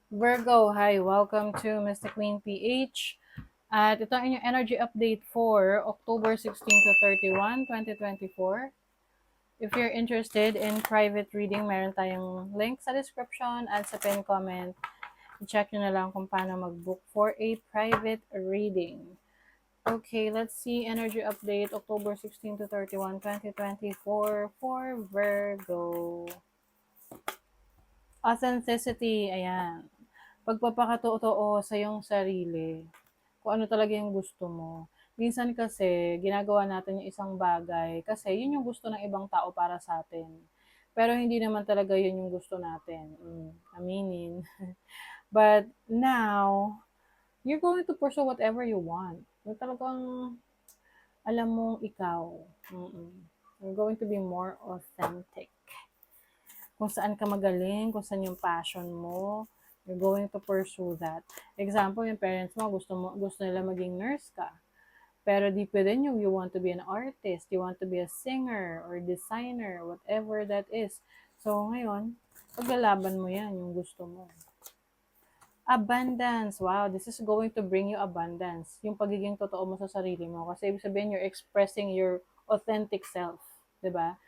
Virgo, hi! Welcome to Mystic Queen PH. At ito ang inyong energy update for October 16 to 31, 2024. If you're interested in private reading, meron tayong link sa description at sa pin comment. I-check nyo na lang kung paano mag-book for a private reading. Okay, let's see energy update October 16 to 31, 2024 for Virgo. Authenticity, ayan. Pagpapakatotoo sa iyong sarili, kung ano talaga yung gusto mo. Minsan kasi, ginagawa natin yung isang bagay kasi yun yung gusto ng ibang tao para sa atin. Pero hindi naman talaga yun yung gusto natin. Aminin. But now, you're going to pursue whatever you want. Yung talagang alam mong ikaw. You're going to be more authentic. Kung saan ka magaling, kung saan yung passion mo, you're going to pursue that. Example, yung parents mo, gusto nila maging nurse ka. Pero deep within you, you want to be an artist, you want to be a singer or designer, whatever that is. So ngayon, paglalaban mo yan, yung gusto mo. Abundance. Wow, this is going to bring you abundance. Yung pagiging totoo mo sa sarili mo. Kasi ibig sabihin, you're expressing your authentic self. 'Di ba?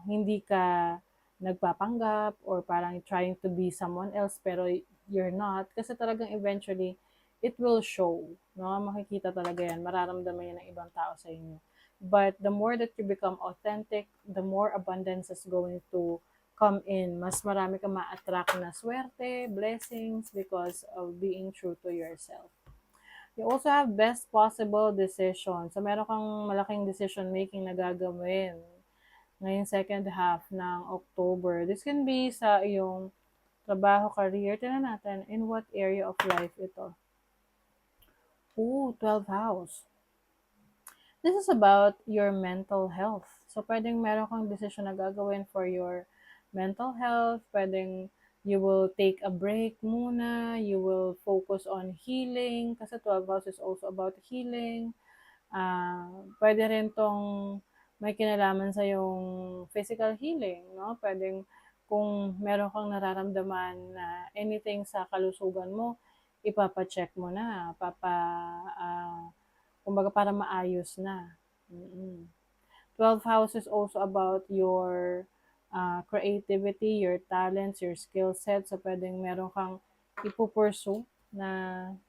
Hindi ka nagpapanggap or parang trying to be someone else pero you're not. Kasi talagang eventually, it will show. No? Makikita talaga yan. Mararamdaman yan ng ibang tao sa inyo. But the more that you become authentic, the more abundance is going to come in. Mas marami kang ma-attract na swerte, blessings because of being true to yourself. You also have best possible decision. So, meron kang malaking decision making na gagawin ngayong second half ng October. This can be sa iyong trabaho, career. Tignan natin, in what area of life ito? Ooh, 12th house. This is about your mental health. So, pwedeng meron kang decision na gagawin for your mental health. Pwedeng you will take a break muna. You will focus on healing. Kasi 12th house is also about healing. Pwede rin tong may kinalaman sa yung physical healing, no? Pwedeng kung meron kang nararamdaman na anything sa kalusugan mo, ipapa-check mo na, kumbaga para maayos na. 12 house is also about your creativity, your talents, your skill set. So, pwedeng meron kang ipupursue na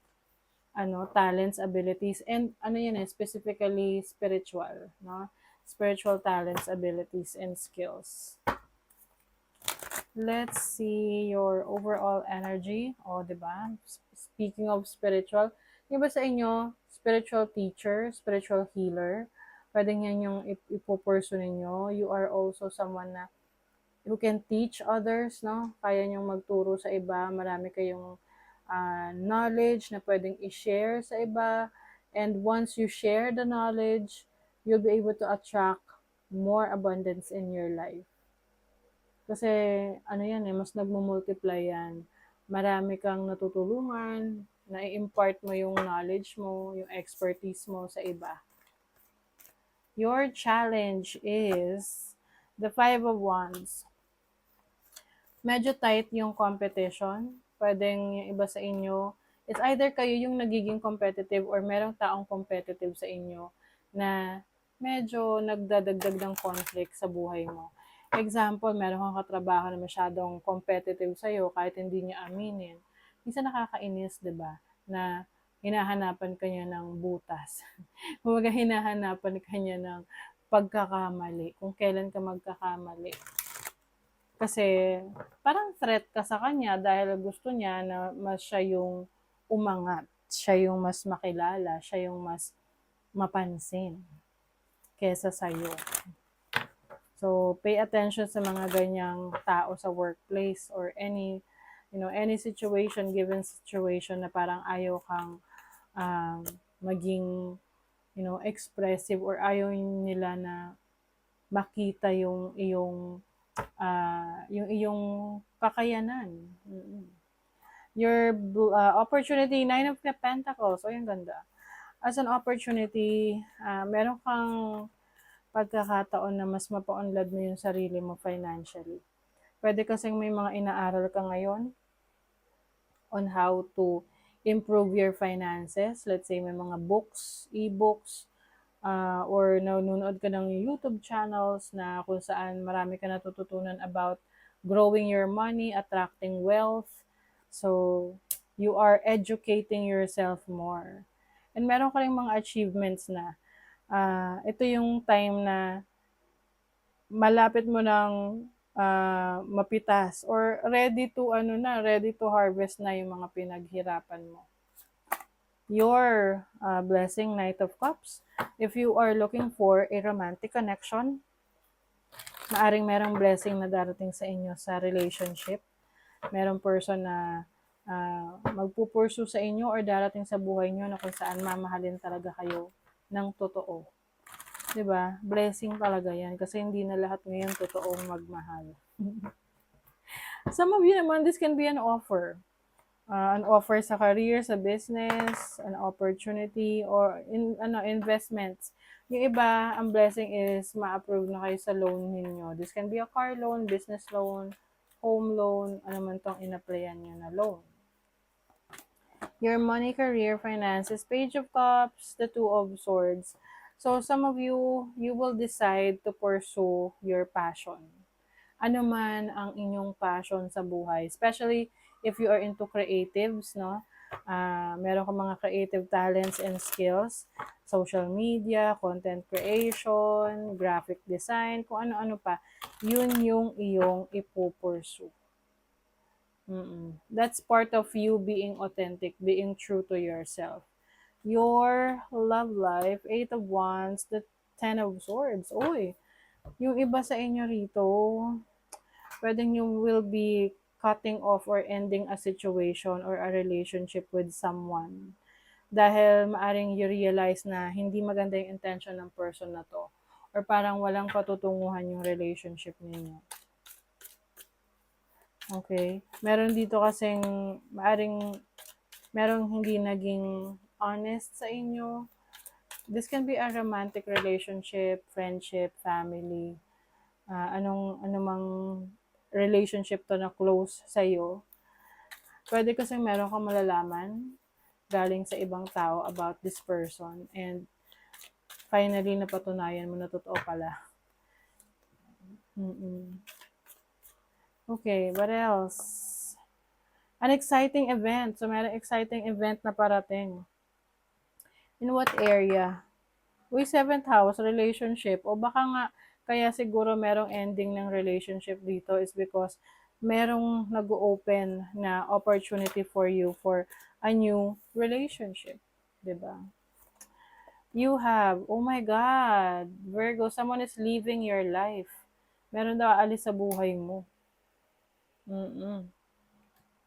talents, abilities, and ano yan specifically spiritual, no? Spiritual talents, abilities, and skills. Let's see your overall energy. O, diba? Speaking of spiritual, yung ba sa inyo, spiritual teacher, spiritual healer, pwedeng yan yung ipupursu ninyo. You are also someone na who can teach others, no? Kaya niyong magturo sa iba. Marami kayong knowledge na pwedeng i-share sa iba. And once you share the knowledge, you'll be able to attract more abundance in your life. Kasi ano yan mas nagmo-multiply yan. Marami kang natutulungan, na-impart mo yung knowledge mo, yung expertise mo sa iba. Your challenge is the 5 of Wands. Medyo tight yung competition. Pwedeng yung iba sa inyo, it's either kayo yung nagiging competitive or merong taong competitive sa inyo na medyo nagdadagdag ng conflict sa buhay mo. Example, meron kang katrabaho na masyadong competitive sa'yo kahit hindi niya aminin. Minsan nakakainis, di ba? Na hinahanapan ka niya ng butas. Huwag hinahanapan ka niya ng pagkakamali, kung kailan ka magkakamali. Kasi parang threat ka sa kanya dahil gusto niya na mas siya yung umangat, siya yung mas makilala, siya yung mas mapansin kesa sa'yo. So, pay attention sa mga ganyang tao sa workplace or any situation, given situation na parang ayaw kang maging, expressive or ayaw nila na makita yung iyong kakayanan. Your opportunity, 9 of Pentacles. O, yung ganda. As an opportunity, meron kang pagkakataon na mas mapaunlad mo yung sarili mo financially. Pwede kasing may mga inaaral ka ngayon on how to improve your finances. Let's say may mga books, e-books, or nanonood ka ng YouTube channels na kung saan marami ka natututunan about growing your money, attracting wealth. So, you are educating yourself more. And meron ka rin mga achievements na. Ito yung time na malapit mo ng mapitas or ready to harvest na yung mga pinaghirapan mo. Your blessing, Knight of Cups. If you are looking for a romantic connection, maaring merong blessing na darating sa inyo sa relationship. Merong person na magpupursu sa inyo or darating sa buhay nyo na kung saan mamahalin talaga kayo ng totoo. 'Di ba? Blessing talaga 'yan kasi hindi na lahat ngayon totoong magmahal. Some of you naman, this can be an offer. An offer sa career, sa business, an opportunity, or investments. Yung iba, ang blessing is ma-approve na kayo sa loan ninyo. This can be a car loan, business loan, home loan, ano man tong in-applyan nyo na loan. Your money, career, finances, Page of Cups, the Two of Swords. So, some of you, you will decide to pursue your passion. Ano man ang inyong passion sa buhay. Especially if you are into creatives, no? Meron ka mga creative talents and skills. Social media, content creation, graphic design, kung ano-ano pa. Yun yung iyong ipupursue. That's part of you being authentic, being true to yourself. Your love life, 8 of Wands, the 10 of Swords. Uy, yung iba sa inyo rito, pwedeng you will be cutting off or ending a situation or a relationship with someone. Dahil maaring you realize na hindi maganda yung intention ng person na to. Or parang walang patutunguhan yung relationship ninyo. Okay? Meron dito kasing maaring merong hindi naging honest sa inyo. This can be a romantic relationship, friendship, family, anumang relationship to na close sa'yo. Pwede kasi meron kang malalaman galing sa ibang tao about this person and finally napatunayan mo na totoo pala. Okay, what else? An exciting event. So, meron exciting event na parating. In what area? Uy, 7th house, relationship. O baka nga, kaya siguro merong ending ng relationship dito is because merong nag-open na opportunity for you for a new relationship. Diba? You have, oh my God, Virgo, someone is leaving your life. Meron daw aalis sa buhay mo.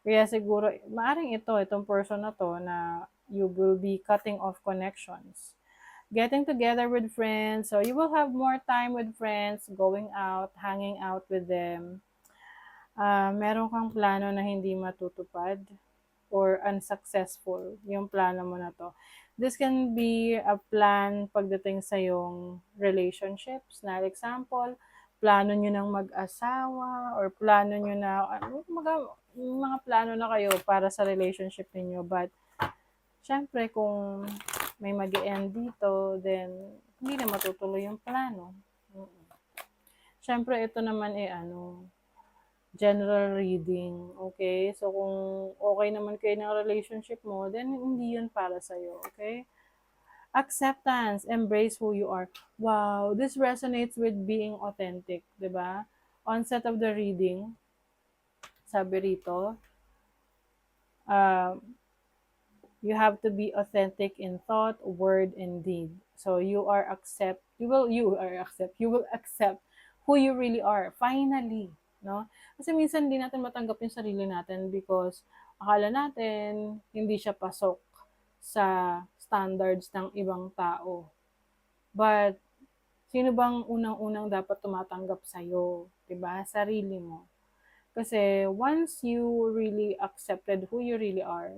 Kaya siguro, maaring itong person na to na you will be cutting off connections. Getting together with friends, so you will have more time with friends, going out, hanging out with them. Meron kang plano na hindi matutupad or unsuccessful yung plano mo na to. This can be a plan pagdating sa yung relationships. Na example, plano nyo ng mag-asawa or plano nyo na, mga plano na kayo para sa relationship niyo. But, syempre, kung may mag-e-end dito, then, hindi na matutuloy yung plano. Syempre, ito naman general reading, okay? So, kung okay naman kayo ng relationship mo, then hindi yun para sa'yo, okay? Acceptance, embrace who you are. Wow, this resonates with being authentic, diba? Onset of the reading, sabi rito, you have to be authentic in thought, word, and deed. So, you will accept who you really are, finally, no? Kasi minsan hindi natin matanggap yung sarili natin because akala natin hindi siya pasok sa standards ng ibang tao. But, sino bang unang-unang dapat tumatanggap sa'yo? Diba? Sarili mo. Kasi, once you really accepted who you really are,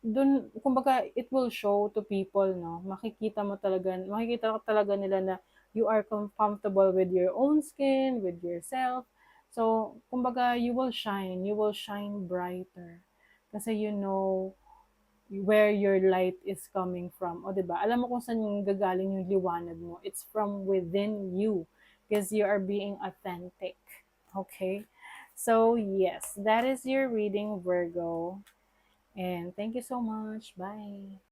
dun, kumbaga, it will show to people, no? Makikita talaga nila na you are comfortable with your own skin, with yourself, So, kumbaga, you will shine brighter. Kasi you know where your light is coming from. O, 'di ba? Alam mo kung saan yung gagaling yung liwanag mo. It's from within you because you are being authentic. Okay? So, yes, that is your reading, Virgo. And thank you so much. Bye.